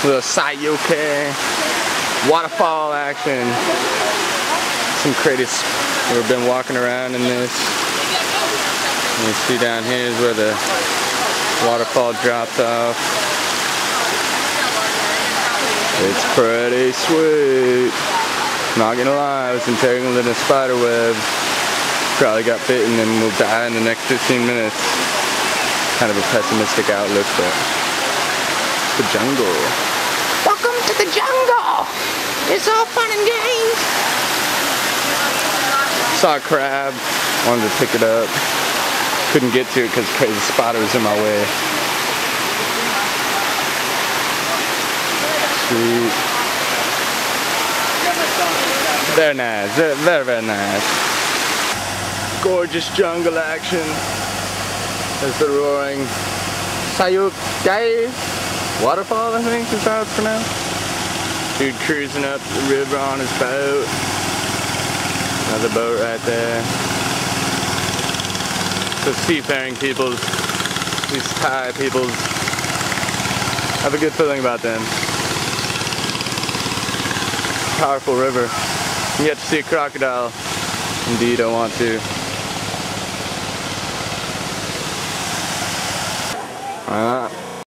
Little Saiyoke Waterfall action. Some crazy. We've been walking around in this. You see down here is where the waterfall drops off. It's pretty sweet. Not gonna lie, I was entangled in a spider web. Probably got bitten and will die in the next 15 minutes. Kind of a pessimistic outlook, but the jungle. Welcome to the jungle! It's all fun and games! Saw a crab, wanted to pick it up. Couldn't get to it because crazy spider was in my way. Sweet. They're nice, they're very nice. Gorgeous jungle action. There's the roaring Saiyoke Yai Waterfall, I think is how it's pronounced. Dude cruising up the river on his boat. Another boat right there. The seafaring peoples, these Thai peoples, have a good feeling about them. Powerful river. You get to see a crocodile. Indeed, I want to.